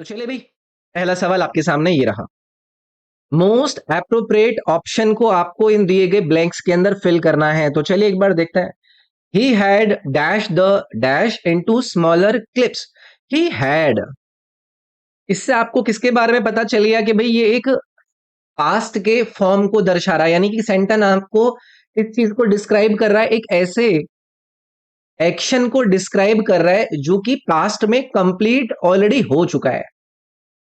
तो चलिए भाई, पहला सवाल आपके सामने ये रहा। मोस्ट एप्रोप्रिएट ऑप्शन को आपको इन दिए गए ब्लैंक्स के अंदर फिल करना है। तो चलिए एक बार देखते हैं। He had dash the dash into smaller clips. He had, इससे आपको किसके बारे में पता चल गया कि भाई ये एक पास्ट के फॉर्म को दर्शा रहा है, यानी कि सेंटेंस आपको इस चीज को डिस्क्राइब कर रहा है, एक ऐसे एक्शन को डिस्क्राइब कर रहा है जो कि पास्ट में कंप्लीट ऑलरेडी हो चुका है।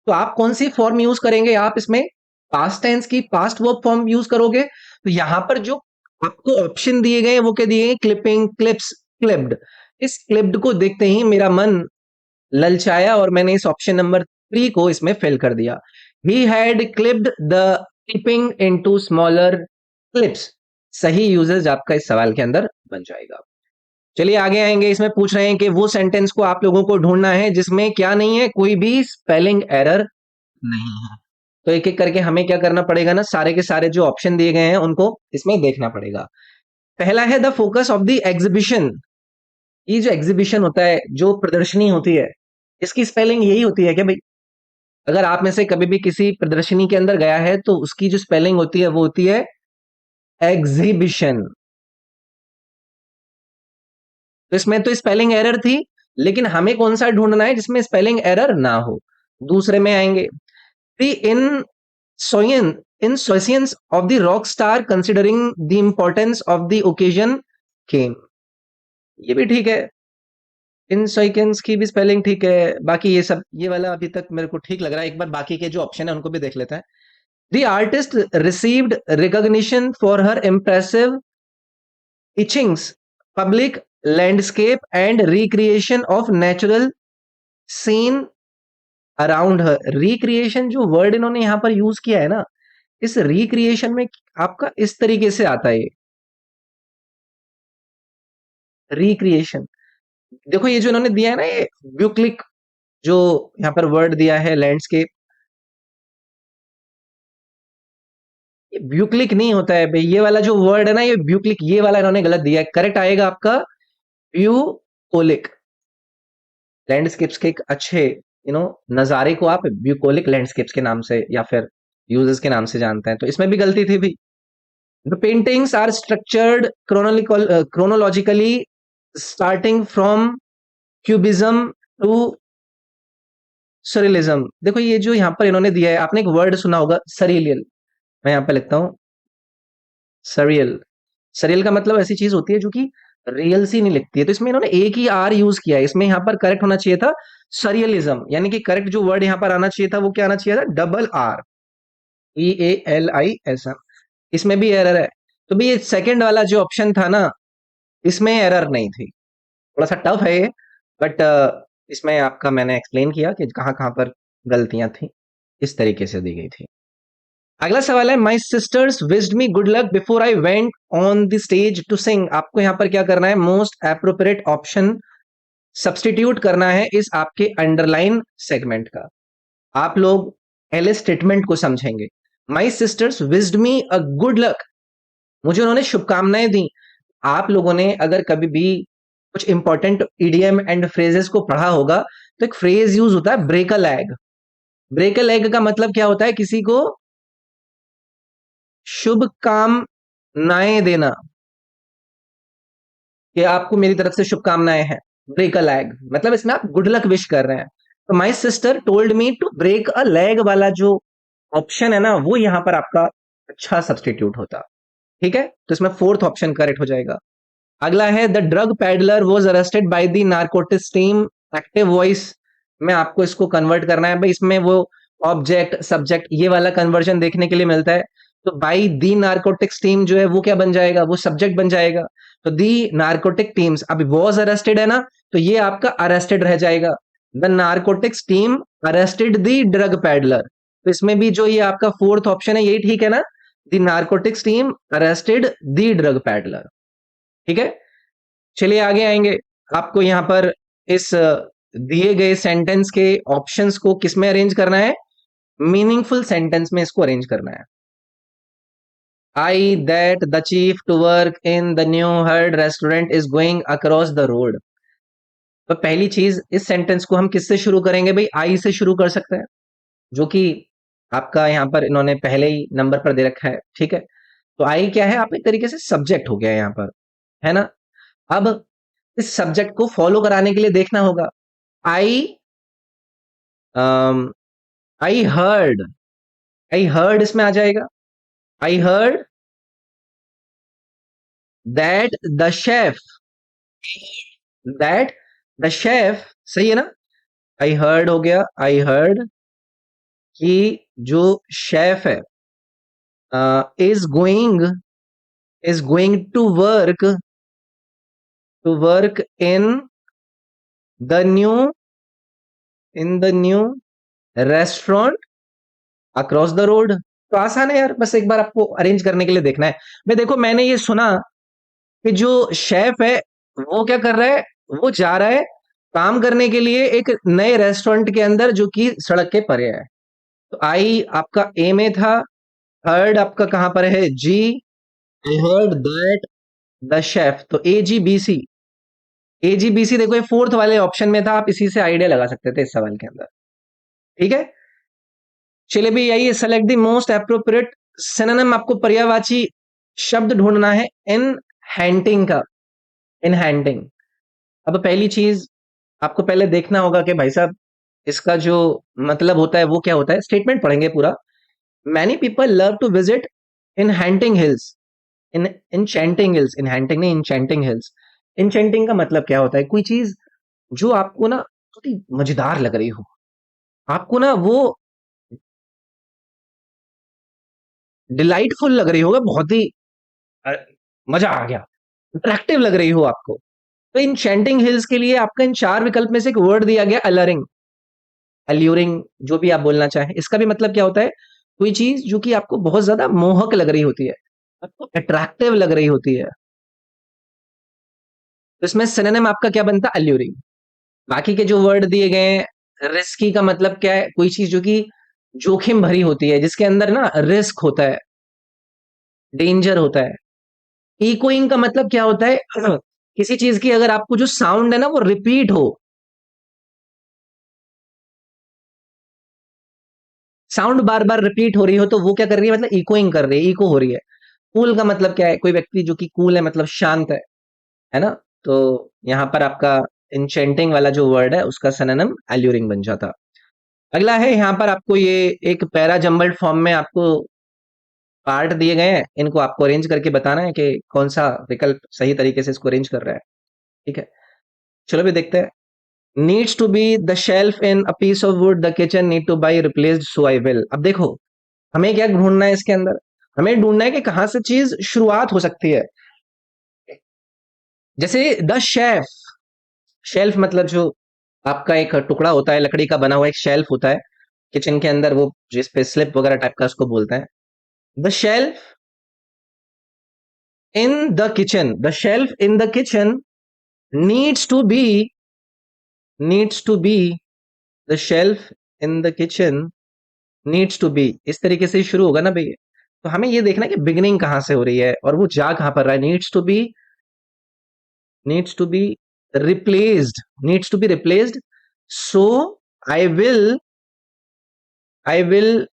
तो आप कौन सी फॉर्म यूज करेंगे? आप इसमें पास्ट टेंस की पास्ट वर्ब फॉर्म यूज करोगे। तो यहां पर जो आपको ऑप्शन दिए गए हैं वो क्या दिए गए? Clipping, clips, clipped. इस क्लिप्ड को देखते ही मेरा मन ललचाया और मैंने इस ऑप्शन नंबर 3 को इसमें फिल कर दिया। He had clipped the clipping into smaller clips. सही यूजेज आपका इस सवाल के अंदर बन जाएगा। चलिए आगे आएंगे। इसमें पूछ रहे हैं कि वो सेंटेंस को आप लोगों को ढूंढना है जिसमें क्या नहीं है, कोई भी स्पेलिंग एरर नहीं है। तो एक एक करके हमें क्या करना पड़ेगा ना, सारे के सारे जो ऑप्शन दिए गए हैं उनको इसमें देखना पड़ेगा। पहला है the focus of the exhibition. ये जो एग्जीबिशन होता है, जो प्रदर्शनी होती है, इसकी स्पेलिंग यही होती है क्या भाई? अगर आप में से कभी भी किसी प्रदर्शनी के अंदर गया है तो उसकी जो स्पेलिंग होती है वो होती है एग्जीबिशन। तो इसमें तो स्पेलिंग एरर थी, लेकिन हमें कौन सा ढूंढना है जिसमें स्पेलिंग एरर ना हो। दूसरे में आएंगे, the in सोयन insouciance of the rock star considering the importance of the occasion came। ये भी ठीक है, insouciance की भी स्पेलिंग ठीक है। बाकी ये सब, ये वाला अभी तक मेरे को ठीक लग रहा है। एक बार बाकी के जो ऑप्शन है उनको भी देख लेते हैं। The artist received recognition for her impressive etchings, public landscape and recreation of natural scene around her. Recreation जो वर्ड इन्होंने यहां पर यूज किया है ना, इस रिक्रिएशन में आपका इस तरीके से आता है रिक्रिएशन। देखो ये जो इन्होंने दिया है ना, ये ब्यूक्लिक जो यहाँ पर वर्ड दिया है लैंडस्केप, ये ब्यूक्लिक नहीं होता है भाई। ये वाला जो वर्ड है ना, ये ब्यूक्लिक, ये वाला इन्होंने गलत दिया है। करेक्ट आएगा आपका ब्यूकोलिक। लैंडस्केप्स के एक अच्छे नजारे को आप ब्यूकोलिक लैंडस्केप्स के नाम से या फिर यूजर्स के नाम से जानते हैं। तो इसमें भी गलती थी भी। The paintings are structured chronologically, starting from cubism to surrealism। देखो ये जो यहाँ पर इन्होंने दिया है, आपने एक वर्ड सुना होगा सरियल। मैं यहाँ पे लिखता हूँ सरियल। सरियल का मतलब ऐसी चीज होती है जो कि रियल सी नहीं लिखती है। तो इसमें इन्होंने एक ही आर यूज किया है। इसमें यहाँ पर करेक्ट होना चाहिए था सरियलिज्म, यानी कि करेक्ट जो वर्ड यहाँ पर आना चाहिए था वो क्या आना चाहिए था? Double R, EALISM। इसमें भी एरर है। तो भी ये सेकंड वाला जो ऑप्शन था ना, इसमें एरर नहीं थी। थोड़ा सा टफ है ये, बट इसमें आपका मैंने एक्सप्लेन किया कि कहाँ कहाँ पर गलतियां थी, इस तरीके से दी गई थी। अगला सवाल है, my sisters wished me good luck before I went on the stage to sing. आपको यहाँ पर क्या करना है? मोस्ट एप्रोप्रिएट ऑप्शन सब्सटीट्यूट करना है इस आपके अंडरलाइन सेगमेंट का। आप लोग पहले स्टेटमेंट को समझेंगे। My sisters wished me a good luck, मुझे उन्होंने शुभकामनाएं दी। आप लोगों ने अगर कभी भी कुछ इंपॉर्टेंट ईडीएम एंड फ्रेजेस को पढ़ा होगा, तो एक फ्रेज यूज होता है break a leg. Break a leg का मतलब क्या होता है? किसी को शुभकामनाएं देना, कि आपको मेरी तरफ से शुभकामनाएं हैं। ब्रेक अ लेग मतलब इसमें आप गुड लक विश कर रहे हैं। तो my sister told me to break a leg वाला जो ऑप्शन है ना, वो यहां पर आपका अच्छा सब्सटीट्यूट होता। ठीक है, तो इसमें फोर्थ ऑप्शन करेक्ट हो जाएगा। अगला है, the drug peddler was arrested by the narcotics team. Active voice में आपको इसको कन्वर्ट करना है भाई। इसमें वो ऑब्जेक्ट सब्जेक्ट ये वाला कन्वर्जन देखने के लिए मिलता है। तो बाई दी नार्कोटिक्स टीम जो है वो क्या बन जाएगा? वो सब्जेक्ट बन जाएगा। तो दी नार्कोटिक टीम्स, अभी वॉज अरेस्टेड है ना, तो ये आपका अरेस्टेड रह जाएगा। The narcotics team arrested the drug peddler. तो इसमें भी जो ये आपका फोर्थ ऑप्शन है यही ठीक है ना, the narcotics team arrested the drug peddler. ठीक है, चलिए आगे आएंगे। आपको यहां पर इस दिए गए सेंटेंस के ऑप्शंस को किस में अरेंज करना है? मीनिंगफुल सेंटेंस में इसको अरेंज करना है। I that the chief to work in the new hired restaurant is going across the road. तो पहली चीज, इस सेंटेंस को हम किससे शुरू करेंगे भाई? आई से शुरू कर सकते हैं, जो कि आपका यहाँ पर इन्होंने पहले ही नंबर पर दे रखा है, ठीक है। तो आई क्या है? आप एक तरीके से सब्जेक्ट हो गया यहाँ पर, है ना। अब इस सब्जेक्ट को फॉलो कराने के लिए देखना होगा। आई आई हर्ड, आई हर्ड इसमें आ जाएगा। आई heard that the chef, that the chef, सही है ना। आई हर्ड हो गया, आई हर्ड कि जो शेफ है is going, is going to work in the new, in the new restaurant across the road. तो आसान है यार, बस एक बार आपको अरेंज करने के लिए देखना है। मैं देखो, मैंने ये सुना कि जो शेफ है वो क्या कर रहा है, वो जा रहा है काम करने के लिए एक नए रेस्टोरेंट के अंदर, जो कि सड़क के परे है। तो आई आपका ए में था, हर्ड आपका कहां पर है? जी। I heard that the chef, तो ए जी बी सी, ए जी बी सी देखो ये फोर्थ वाले ऑप्शन में था, आप इसी से आइडिया लगा सकते थे इस सवाल के अंदर, ठीक है। चलिए भी यही, select the most appropriate synonym, आपको पर्यायवाची शब्द ढूंढना है इन हैंटिंग का, इन हैंटिंग। अब पहली चीज आपको पहले देखना होगा कि भाई साहब इसका जो मतलब होता है वो क्या होता है। स्टेटमेंट पढ़ेंगे पूरा। Many people love to visit in haunting hills, in enchanting hills, in haunting नहीं, इंचेंटिंग हिल्स। इंचेंटिंग का मतलब क्या होता है? कोई चीज जो आपको ना थोड़ी मजेदार लग रही हो, आपको ना वो डिलाइटफुल लग रही होगा, बहुत ही अ, मजा आ गया, अट्रैक्टिव लग रही हो आपको। तो इन चैंटिंग हिल्स के लिए आपका इन चार विकल्प में से एक वर्ड दिया गया, अलरिंग, अल्यूरिंग, जो भी आप बोलना चाहें। इसका भी मतलब क्या होता है? कोई चीज जो कि आपको बहुत ज्यादा मोहक लग रही होती है, आपको अट्रैक्टिव लग रही होती है, तो इसमें सिनोनिम आपका क्या बनता है? अल्यूरिंग। बाकी के जो वर्ड दिए गए हैं, रिस्की का मतलब क्या है? कोई चीज जो कि जोखिम भरी होती है, जिसके अंदर ना रिस्क होता है, डेंजर होता है। इकोइंग का मतलब क्या होता है? किसी चीज की अगर आपको जो साउंड है ना वो रिपीट हो, साउंड बार बार रिपीट हो रही हो, तो वो क्या कर रही है? मतलब इकोइंग कर रही है, इको हो रही है। कूल का मतलब क्या है? कोई व्यक्ति जो कि कूल है, मतलब शांत है ना। तो यहां पर आपका इंचेंटिंग वाला जो वर्ड है उसका सिनोनिम एल्यूरिंग बन जाता। अगला है, यहाँ पर आपको ये एक पैरा जम्बल्ड फॉर्म में आपको पार्ट दिए गए हैं, इनको आपको अरेंज करके बताना है कि कौन सा विकल्प सही तरीके से इसको अरेंज कर रहा है, ठीक है। चलो भी देखते हैं। Needs to be the shelf in a piece of wood, the kitchen need to buy replaced, so I will. अब देखो, हमें क्या ढूंढना है इसके अंदर? हमें ढूंढना है कि कहां से चीज शुरुआत हो सकती है। जैसे द शेफ, शेल्फ मतलब जो आपका एक टुकड़ा होता है लकड़ी का बना हुआ, एक शेल्फ होता है किचन के अंदर, वो जिस पे स्लिप वगैरह टाइप का उसको बोलते हैं। The shelf in the kitchen, the shelf in the kitchen needs to be, needs to be, the shelf in the kitchen needs to be, इस तरीके से ही शुरू होगा ना भैया। तो हमें ये देखना है कि बिगिनिंग कहां से हो रही है और वो जा कहां पर रहा है। Needs to be, needs to be replaced, needs to be replaced, so I will, I will,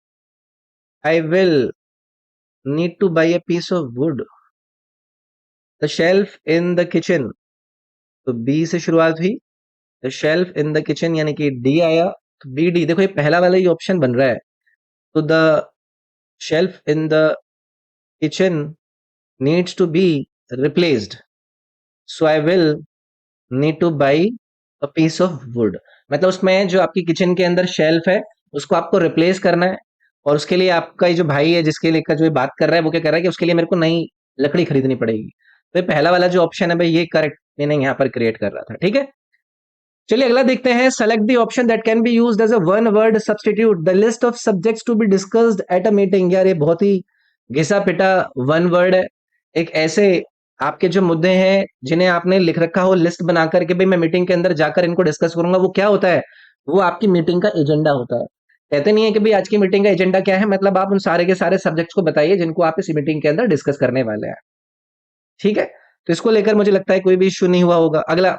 I will need to buy a piece of wood, the shelf in the kitchen, तो बी से शुरुआत हुई, the shelf in the kitchen यानी कि D आया, तो B D, देखो ये पहला वाला ही ऑप्शन बन रहा है। तो the shelf in the kitchen needs to be replaced, so I will need to buy a piece of wood. मतलब उसमें जो आपकी किचन के अंदर शेल्फ है उसको आपको रिप्लेस करना है, और उसके लिए आपका ये जो भाई है जिसके लिए का जो ये बात कर रहा है वो क्या कर रहा है कि उसके लिए मेरे को नई लकड़ी खरीदनी पड़ेगी। तो ये पहला वाला जो ऑप्शन है भाई, ये करेक्ट मीनिंग यहाँ पर क्रिएट कर रहा था, ठीक है। चलिए अगला देखते हैं। Select the option that can be used as a one word substitute, the list of subjects to be discussed at a meeting. यार ये बहुत ही घिसा पिटा वन वर्ड है। एक ऐसे आपके जो मुद्दे हैं जिन्हें आपने लिख रखा हो लिस्ट बना करके, भाई मैं मीटिंग के अंदर जाकर इनको डिस्कस करूंगा, वो क्या होता है? वो आपकी मीटिंग का एजेंडा होता है। कहते नहीं है कि भाई आज की मीटिंग का एजेंडा क्या है, मतलब आप उन सारे के सारे सब्जेक्ट्स को बताइए जिनको आप इस मीटिंग के अंदर डिस्कस करने वाले हैं, ठीक है। तो इसको लेकर मुझे लगता है कोई भी इश्यू नहीं हुआ होगा। अगला,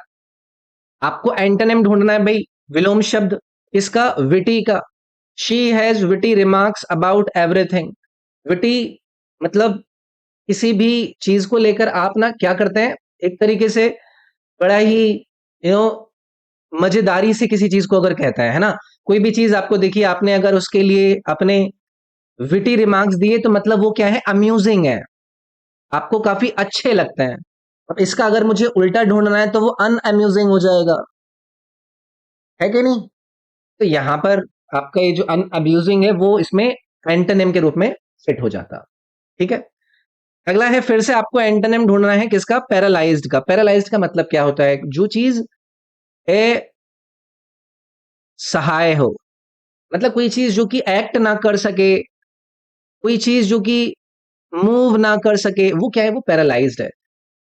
आपको एंटोनिम ढूंढना है भाई, विलोम शब्द इसका, विटी का। She has witty remarks about everything. Witty मतलब किसी भी चीज को लेकर आप ना क्या करते हैं, एक तरीके से बड़ा ही मजेदारी से किसी चीज को अगर कहता है ना, कोई भी चीज आपको देखिए, आपने अगर उसके लिए अपने विटी रिमार्क्स दिए तो मतलब वो क्या है, अम्यूजिंग है, आपको काफी अच्छे लगते हैं। अब इसका अगर मुझे उल्टा ढूंढना है तो वो अनअम्यूजिंग हो जाएगा, है कि नहीं? तो यहां पर आपका ये जो अनअब्यूजिंग है वो इसमें एंटोनिम के रूप में फिट हो जाता। ठीक है, अगला है, फिर से आपको एंटोनिम ढूंढना है किसका, पैरालाइज्ड का। पैरालाइज्ड का मतलब क्या होता है, जो चीज ए सहाय हो, मतलब कोई चीज जो कि एक्ट ना कर सके, कोई चीज जो कि मूव ना कर सके, वो क्या है, वो पैरालाइज्ड है।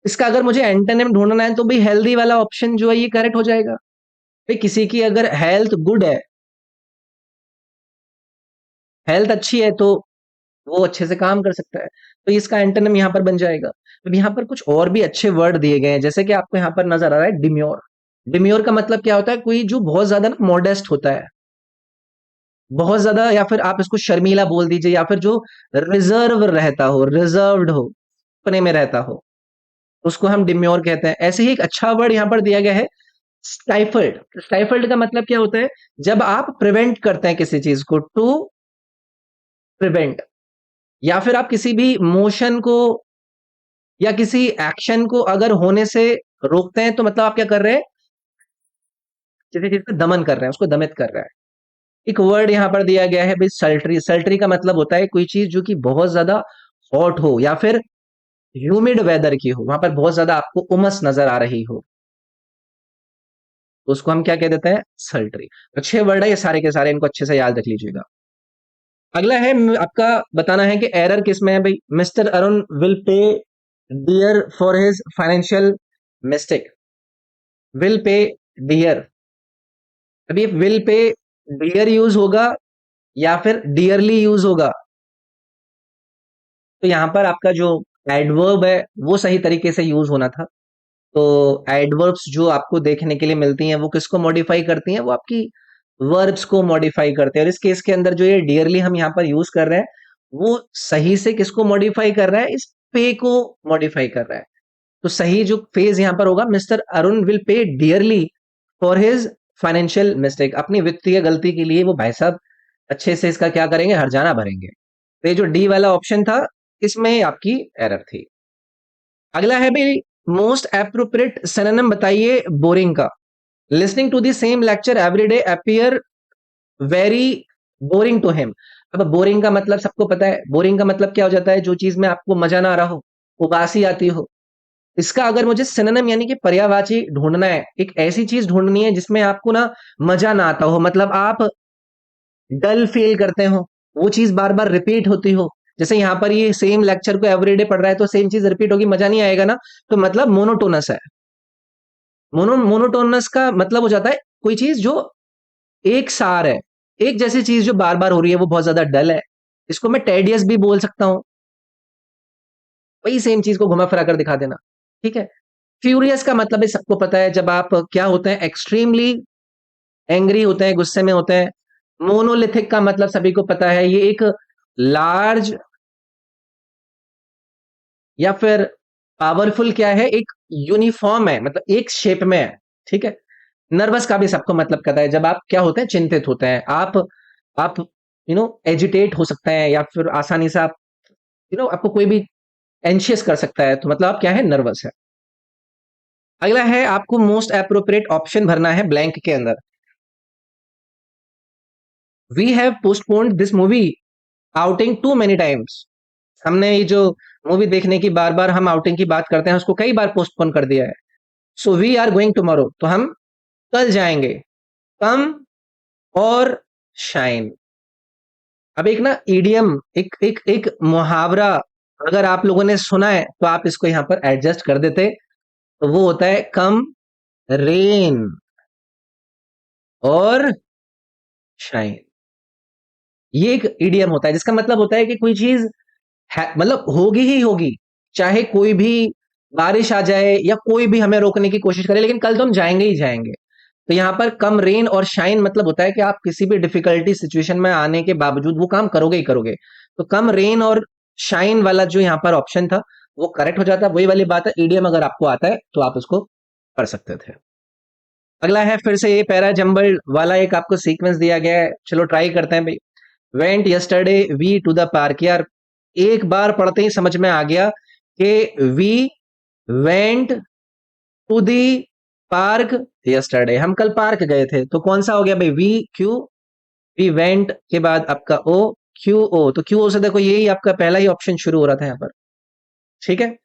इसका अगर मुझे एंटोनिम ढूंढना है तो भाई हेल्दी वाला ऑप्शन जो है ये करेक्ट हो जाएगा। भाई किसी की अगर हेल्थ गुड है, हेल्थ अच्छी है, तो वो अच्छे से काम कर सकता है, तो इसका एंटोनिम यहाँ पर बन जाएगा। अब यहाँ पर कुछ और भी अच्छे वर्ड दिए गए हैं, जैसे कि आपको यहाँ पर नजर आ रहा है डिम्योर। डिम्योर का मतलब क्या होता है, कोई जो बहुत ज्यादा ना मॉडेस्ट होता है, बहुत ज्यादा, या फिर आप इसको शर्मीला बोल दीजिए, या फिर जो रिजर्व रहता हो, रिजर्व्ड हो, अपने में रहता हो, उसको हम डिम्योर कहते हैं। ऐसे ही एक अच्छा वर्ड यहाँ पर दिया गया है, स्टाइफल्ड। स्टाइफल्ड का मतलब क्या होता है, जब आप प्रिवेंट करते हैं किसी चीज को, टू प्रिवेंट, या फिर आप किसी भी मोशन को या किसी एक्शन को अगर होने से रोकते हैं, तो मतलब आप क्या कर रहे हैं, किसी चीज का दमन कर रहे हैं, उसको दमित कर रहे हैं। एक वर्ड यहां पर दिया गया है भाई, सल्ट्री। सल्ट्री का मतलब होता है कोई चीज जो कि बहुत ज्यादा हॉट हो, या फिर ह्यूमिड वेदर की हो, वहां पर बहुत ज्यादा आपको उमस नजर आ रही हो, तो उसको हम क्या कह देते हैं, सल्ट्री। अच्छे वर्ड है ये सारे के सारे, इनको अच्छे से याद रख लीजिएगा। अगला है आपका बताना है कि एरर किस में है भाई। Mister Arun will pay dear for his financial mistake. Will pay dear, अब ये विल पे डियर यूज होगा या फिर डियरली यूज होगा, तो यहां पर आपका जो एडवर्ब है वो सही तरीके से यूज होना था। तो एडवर्ब्स जो आपको देखने के लिए मिलती हैं वो किसको मॉडिफाई करती हैं, वो आपकी वर्ब्स को मॉडिफाई करते हैं। और इस केस के अंदर जो ये डियरली हम यहाँ पर यूज कर रहे हैं, वो सही से किसको मॉडिफाई कर रहा है, इस पे को मॉडिफाई कर रहा है। तो सही जो फेज यहाँ पर होगा, मिस्टर अरुण विल पे dearly for his financial mistake. अपनी वित्तीय गलती के लिए वो भाई साहब अच्छे से इसका क्या करेंगे, हर्जाना भरेंगे। तो ये जो डी वाला ऑप्शन था, इसमें आपकी एरर थी। अगला है भाई, मोस्ट एप्रोप्रिएट सिनोनिम बताइए बोरिंग का। Listening to the same lecture every day appear very boring to him. अब बोरिंग का मतलब सबको पता है, बोरिंग का मतलब क्या हो जाता है, जो चीज में आपको मजा ना आ रहा हो, उबासी आती हो। इसका अगर मुझे सिनोनिम यानी कि पर्यायवाची ढूंढना है, एक ऐसी चीज ढूंढनी है जिसमें आपको ना मजा ना आता हो, मतलब आप डल फील करते हो, वो चीज बार बार रिपीट होती हो। जैसे यहाँ पर ये सेम लेक्चर को एवरीडे पढ़ रहा है, तो सेम चीज रिपीट होगी, मजा नहीं आएगा ना, तो मतलब मोनोटोनस है। मोनोटोनस का मतलब हो जाता है कोई चीज जो एक सार है, एक जैसी चीज जो बार बार हो रही है, वो बहुत ज्यादा डल है। इसको मैं टेडियस भी बोल सकता हूँ, वही सेम चीज को घुमा फिरा कर दिखा देना। ठीक है, फ्यूरियस का मतलब है सबको पता है, जब आप क्या होते हैं, एक्सट्रीमली एंग्री होते हैं, गुस्से में होते हैं। मोनोलिथिक का मतलब सभी को पता है, ये एक लार्ज या फिर पावरफुल क्या है, एक यूनिफॉर्म है, मतलब एक शेप में है। ठीक है, नर्वस का भी सबको मतलब पता है, जब आप क्या होते हैं, चिंतित होते हैं, आप एजिटेट हो सकते हैं, या फिर आसानी से आप आपको कोई भी एंशियस कर सकता है, तो मतलब आप क्या है, नर्वस है। अगला है, आपको मोस्ट अप्रोप्रिएट ऑप्शन भरना है ब्लैंक के अंदर। We have postponed this movie outing too many times. हमने ये जो मूवी देखने की बार बार हम आउटिंग की बात करते हैं, उसको कई बार पोस्टपोन कर दिया है। So we are going tomorrow, तो हम कल जाएंगे। कम और शाइन। अब एक ना ईडियम, एक मुहावरा अगर आप लोगों ने सुना है तो आप इसको यहां पर एडजस्ट कर देते, तो वो होता है कम रेन और शाइन। ये एक ईडियम होता है जिसका मतलब होता है कि कोई चीज मतलब होगी ही होगी, चाहे कोई भी बारिश आ जाए या कोई भी हमें रोकने की कोशिश करे, लेकिन कल तो हम जाएंगे ही जाएंगे। तो यहाँ पर कम रेन और शाइन मतलब होता है कि आप किसी भी डिफिकल्टी सिचुएशन में आने के बावजूद वो काम करोगे ही करोगे। तो कम रेन और शाइन वाला जो यहाँ पर ऑप्शन था वो करेक्ट हो जाता है। वही वाली बात है, ईडीएम अगर आपको आता है तो आप उसको कर सकते थे। अगला है फिर से ये पैरा जंबल वाला एक आपको सीक्वेंस दिया गया है, चलो ट्राई करते हैं भाई। Went yesterday we to the park, यार एक बार पढ़ते ही समझ में आ गया कि we went to the park yesterday, हम कल पार्क गए थे। तो कौन सा हो गया भाई, वी क्यू, वी वेंट के बाद आपका ओ, क्यू ओ, तो क्यू ओ से देखो यही आपका पहला ही ऑप्शन शुरू हो रहा था यहाँ पर। ठीक है,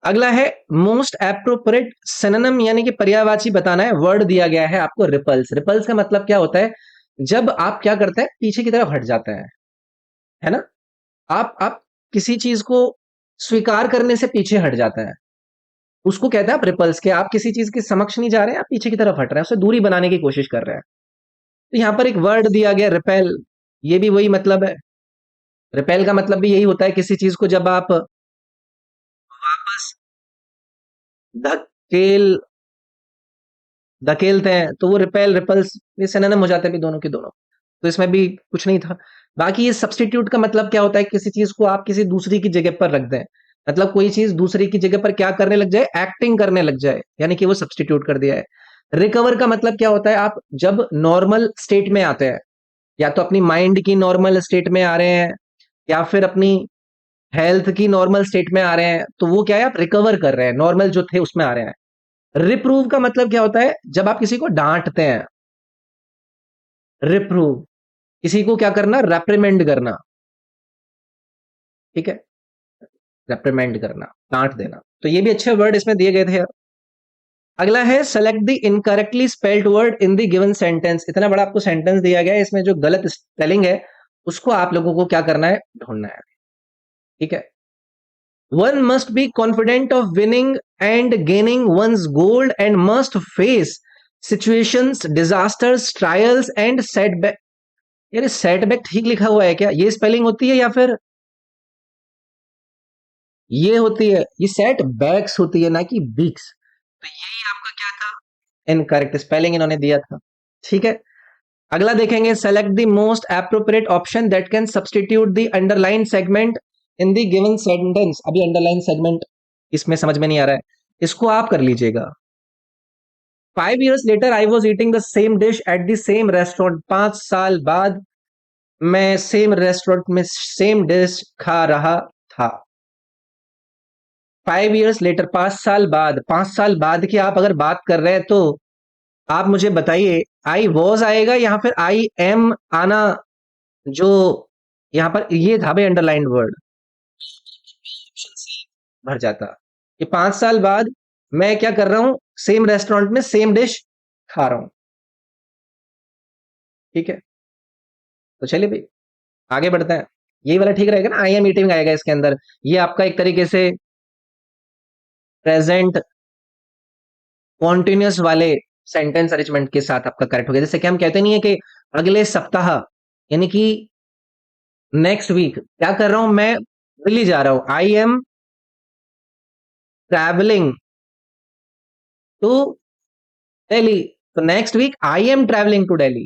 अगला है मोस्ट एप्रोप्रिएट सिनोनिम, यानी कि पर्यायवाची बताना है। वर्ड दिया गया है आपको रिपल्स। रिपल्स का मतलब क्या होता है, जब आप क्या करते हैं पीछे की तरफ हट जाते हैं, है ना। आप किसी चीज को स्वीकार करने से पीछे हट जाता है, उसको कहते हैं आप रिपल्स के। आप किसी चीज के समक्ष नहीं जा रहे हैं, आप पीछे की तरफ हट रहे हैं, उससे दूरी बनाने की कोशिश कर रहे हैं। तो यहां पर एक वर्ड दिया गया रिपेल, ये भी वही मतलब है। रिपेल का मतलब भी यही होता है, किसी चीज को जब आप वापस धकेल धकेलते हैं तो वो रिपेल रिपल्स ये सिनोनिम हो जाते हैं भी दोनों के दोनों। तो इसमें भी कुछ नहीं था। बाकी ये सब्स्टिट्यूट का मतलब क्या होता है, किसी चीज को आप किसी दूसरी की जगह पर रख दें, मतलब कोई चीज दूसरी की जगह पर क्या करने लग जाए, एक्टिंग करने लग जाए, यानी कि वो सब्स्टिट्यूट कर दिया है। रिकवर का मतलब क्या होता है, आप जब नॉर्मल स्टेट में आते हैं, या तो अपनी माइंड की नॉर्मल स्टेट में आ रहे हैं या फिर अपनी हेल्थ की नॉर्मल स्टेट में आ रहे हैं, तो वो क्या है, आप रिकवर कर रहे हैं, नॉर्मल जो थे उसमें आ रहे हैं। रिप्रूव का मतलब क्या होता है, जब आप किसी को डांटते हैं, रिप्रूव, किसी को क्या करना, रेप्रिमेंड करना। ठीक है, रेप्रिमेंड करना, डांट देना। तो ये भी अच्छे वर्ड इसमें दिए गए थे यार। अगला है select the incorrectly spelled word in the given sentence. इतना बड़ा आपको सेंटेंस दिया गया है, इसमें जो गलत स्पेलिंग है उसको आप लोगों को क्या करना है, ढूंढना है। ठीक है, one must be confident of winning and gaining one's gold and must face situations, disasters, trials and setback. यार सेटबैक ठीक लिखा हुआ है क्या, ये स्पेलिंग होती है या फिर ये होती है, ये सेट बैक्स होती है ना कि बीक्स। तो यही आपका क्या था, इनकरेक्ट स्पेलिंग इन्होंने दिया था। ठीक है, अगला देखेंगे, select the most appropriate option that can substitute the underline segment in the given sentence. अभी अंडरलाइन सेगमेंट इसमें समझ में नहीं आ रहा है, इसको आप कर लीजिएगा। 5 years later I was eating the same dish at the same restaurant। 5 साल बाद मैं सेम रेस्टोरेंट में सेम डिश खा रहा था। 5 years later, 5 साल बाद, 5 साल बाद की आप अगर बात कर रहे हैं तो आप मुझे बताइए, आई वॉज आएगा या फिर आई एम आना, जो यहां पर ये था भाई अंडरलाइंड वर्ड, भर जाता कि 5 साल बाद मैं क्या कर रहा हूं, सेम रेस्टोरेंट में सेम डिश खा रहा हूं। ठीक है, तो चलिए भाई आगे बढ़ते हैं। यही वाला ठीक रहेगा ना, आई एम ईटिंग आएगा इसके अंदर। ये आपका एक तरीके से प्रेजेंट कॉन्टिन्यूस वाले सेंटेंस अरेंजमेंट के साथ आपका करेक्ट हो गया। जैसे कि हम कहते नहीं है कि अगले सप्ताह, यानी कि नेक्स्ट वीक क्या कर रहा हूं मैं, दिल्ली जा रहा हूं, I am travelling to Delhi. तो next week I am travelling to Delhi.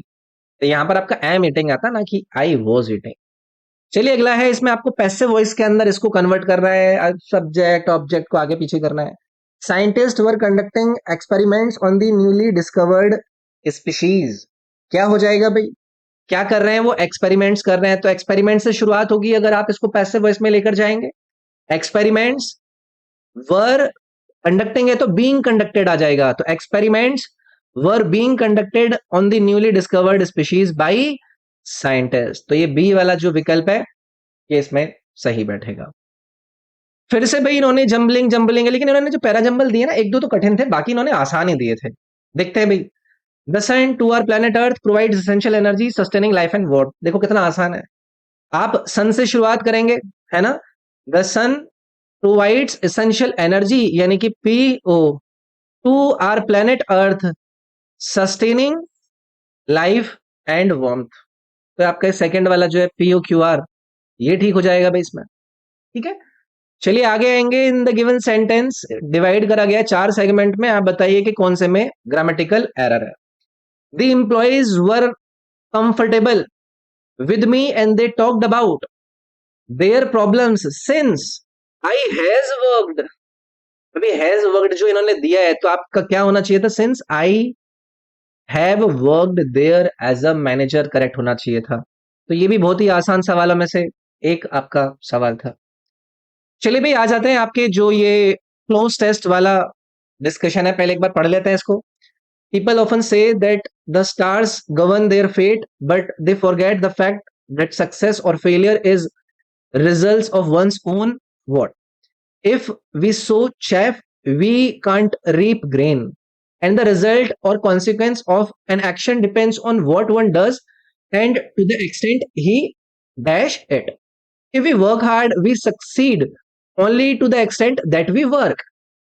तो यहां पर आपका एम ईटिंग आता ना कि आई वॉज ईटिंग। चलिए अगला है, इसमें आपको पैसिव वॉइस के अंदर इसको कन्वर्ट करना है, सब्जेक्ट ऑब्जेक्ट को आगे पीछे करना है। Scientist were conducting experiments on the newly discovered species. क्या हो जाएगा भाई, क्या कर रहे हैं वो, एक्सपेरिमेंट्स कर रहे हैं। तो एक्सपेरिमेंट से शुरुआत होगी अगर आप इसको पैसिव वॉइस में लेकर जाएंगे। एक्सपेरिमेंट्स वर कंडक्टिंग है तो बीइंग कंडक्टेड आ जाएगा, तो experiments were being conducted on the newly discovered species by scientist. तो ये बी वाला जो विकल्प है ये इसमें सही बैठेगा। फिर से भाई इन्होंने जंबलिंग जंबलिंग है, लेकिन इन्होंने जो पैरा जंबल दिए ना, एक दो तो कठिन थे, बाकी इन्होंने आसान ही दिए थे। देखते हैं भाई, the sun to our planet earth provides essential energy sustaining life and work. देखो कितना आसान है, आप सन से शुरुआत करेंगे, है ना। The sun provides essential energy, यानी कि P O, to our planet earth sustaining life and warmth. तो आपका सेकंड वाला जो है पीओ क्यू आर, ये ठीक हो जाएगा भाई इसमें। ठीक है, चलिए आगे आएंगे। In the given sentence divide करा गया है 4 सेगमेंट में। आप बताइए कि कौन से में ग्रामेटिकल एरर है। The employees were comfortable with me and they talked about their problems since I has worked। अभी हैज वर्कड जो इन्होंने दिया है तो आपका क्या होना चाहिए था? Since I have worked there as a manager correct होना चाहिए था। तो ये भी बहुत ही आसान सवालों में से एक आपका सवाल था। चलिए भाई आ जाते हैं आपके जो ये क्लोज टेस्ट वाला डिस्कशन है, पहले एक बार पढ़ लेते हैं इसको। People often say that the stars govern their fate, but they forget the fact that success or failure is results of one's own what? If we sow chaff, we can't reap grain. And the result or consequence of an action depends on what one does and to the extent he dash it. If we work hard, we succeed only to the extent that we work.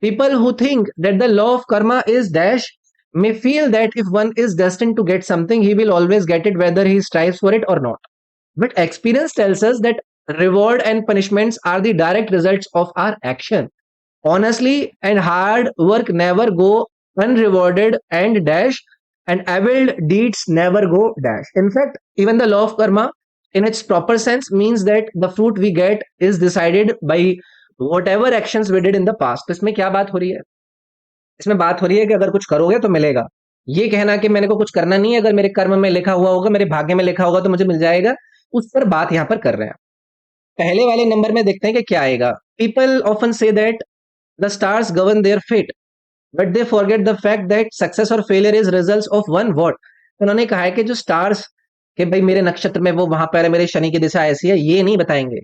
People who think that the law of karma is dash may feel that if one is destined to get something, he will always get it whether he strives for it or not. But experience tells us that reward and punishments are the direct results of our action. Honestly and hard work never go unrewarded and dash, and evil deeds never go dash. In fact, even the law of karma in its proper sense means that the fruit we get is decided by whatever actions we did in the past। तो इसमें क्या बात हो रही है? इसमें बात हो रही है कि अगर कुछ करोगे तो मिलेगा। ये कहना कि मेरे को कुछ करना नहीं है, अगर मेरे कर्म में लिखा हुआ होगा, मेरे भाग्य में लिखा होगा तो मुझे मिल जाएगा, उस पर बात यहाँ पर कर रहे हैं। पहले वाले नंबर में देखते हैं कि क्या आएगा। People often say that the stars govern their fate but they forget the fact that success और failure is results of one what. उन्होंने कहा है कि जो स्टार्स के भाई मेरे नक्षत्र में वो वहां पर है, मेरे शनि की दिशा ऐसी है, ये नहीं बताएंगे,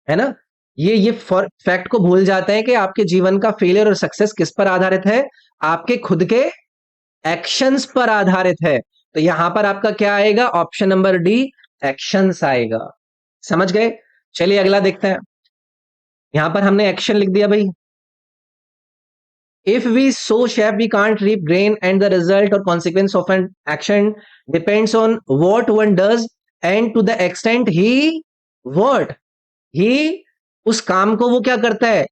है ना। ये फैक्ट को भूल जाते हैं कि आपके जीवन का फेलियर और सक्सेस किस पर आधारित है? आपके खुद के एक्शंस पर आधारित है। तो यहां पर आपका क्या आएगा? ऑप्शन नंबर डी, एक्शंस आएगा। समझ गए? चलिए अगला देखते हैं। यहां पर हमने एक्शन लिख दिया भाई। If we sow chaff, we can't reap grain, and the result or consequence of an action depends on what one does and to the extent he what he उस काम को वो क्या करता है,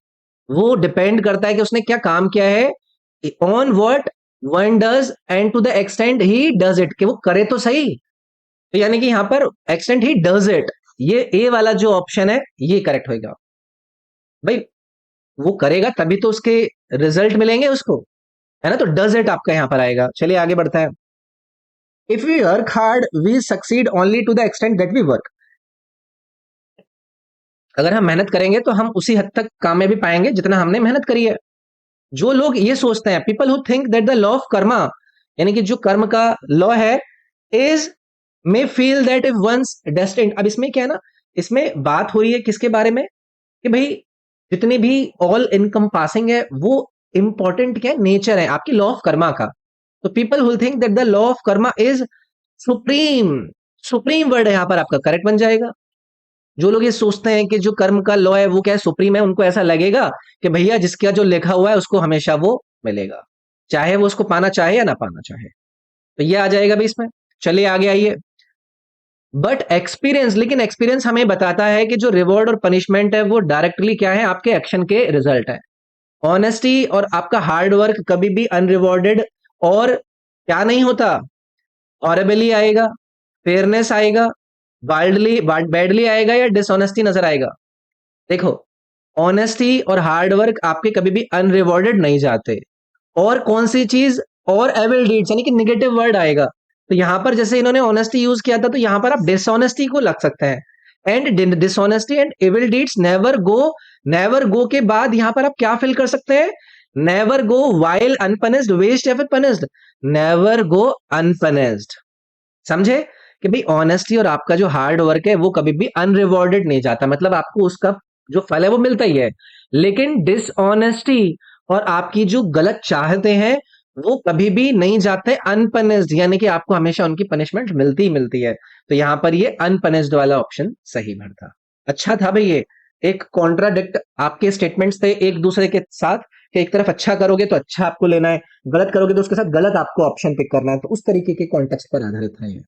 वो डिपेंड करता है कि उसने क्या काम किया है। On what one does and to the extent he does it, कि वो करे तो सही। तो यानी कि यहां पर एक्सटेंट ही डज इट, ये ए वाला जो ऑप्शन है ये करेक्ट होगा भाई। वो करेगा तभी तो उसके रिजल्ट मिलेंगे उसको, है ना। तो डज इट आपका यहां पर आएगा। चलिए आगे बढ़ता है। If we work hard we succeed only to the extent that we work. अगर हम मेहनत करेंगे तो हम उसी हद तक कामयाबी पाएंगे जितना हमने मेहनत करी है। जो लोग ये सोचते हैं, people who think that the law of karma, यानी कि जो कर्म का लॉ है, is may feel that if once destined. अब इसमें क्या है ना, इसमें बात हो रही है किसके बारे में कि भाई जितनी भी ऑल इनकम पासिंग है वो इंपॉर्टेंट क्या है, नेचर है आपकी लॉ ऑफ कर्मा का। तो people who think that the law of Karma is supreme, supreme word है यहां पर आपका करेक्ट बन जाएगा। जो लोग ये सोचते हैं कि जो कर्म का लॉ है वो क्या है, सुप्रीम है, उनको ऐसा लगेगा कि भैया जिसका जो लिखा हुआ है उसको हमेशा वो मिलेगा, चाहे वो उसको पाना चाहे या ना पाना चाहे। तो ये आ जाएगा भाई इसमें। चलिए आगे आइए। बट एक्सपीरियंस, लेकिन एक्सपीरियंस हमें बताता है कि जो रिवॉर्ड और पनिशमेंट है वो डायरेक्टली क्या है, आपके एक्शन के रिजल्ट है। ऑनेस्टी और आपका हार्ड वर्क कभी भी अनरिवॉर्डेड और क्या नहीं होता, हॉरेबली आएगा, फेयरनेस आएगा, वाइल्डली बैडली आएगा, या डिसऑनेस्टी नजर आएगा। देखो, ऑनेस्टी और हार्ड वर्क आपके कभी भी अनरिवॉर्डेड नहीं जाते। और कौन सी चीज, और एविल डीड्स, यानी कि निगेटिव वर्ड आएगा। तो यहां पर जैसे इन्होंने ऑनेस्टी यूज किया था तो यहां पर आप डिसऑनेस्टी को लग सकते हैं। And dishonesty and evil deeds never go, never go के बाद यहां पर आप क्या फिल कर सकते हैं, नेवर गो वाइल अनपनिश्ड, वेस्ट या फिर पनिश्ड, नेवर गो अनपनिश्ड। समझे कि भाई ऑनेस्टी और आपका जो हार्ड वर्क है वो कभी भी अनरिवॉर्डेड नहीं जाता, मतलब आपको उसका जो फल है वो मिलता ही है। लेकिन डिसऑनेस्टी और आपकी जो गलत चाहते हैं वो कभी भी नहीं जाते अनपनिश्ड, यानी कि आपको हमेशा उनकी पनिशमेंट मिलती ही मिलती है। तो यहां पर ये अनपनिश्ड वाला ऑप्शन सही भरता। अच्छा था भाई, ये एक कॉन्ट्राडिक्ट आपके स्टेटमेंट्स थे एक दूसरे के साथ, कि एक तरफ अच्छा करोगे तो अच्छा आपको लेना है, गलत करोगे तो उसके साथ गलत आपको ऑप्शन पिक करना है। तो उस तरीके के कॉन्टेक्स्ट पर आधारित है ये।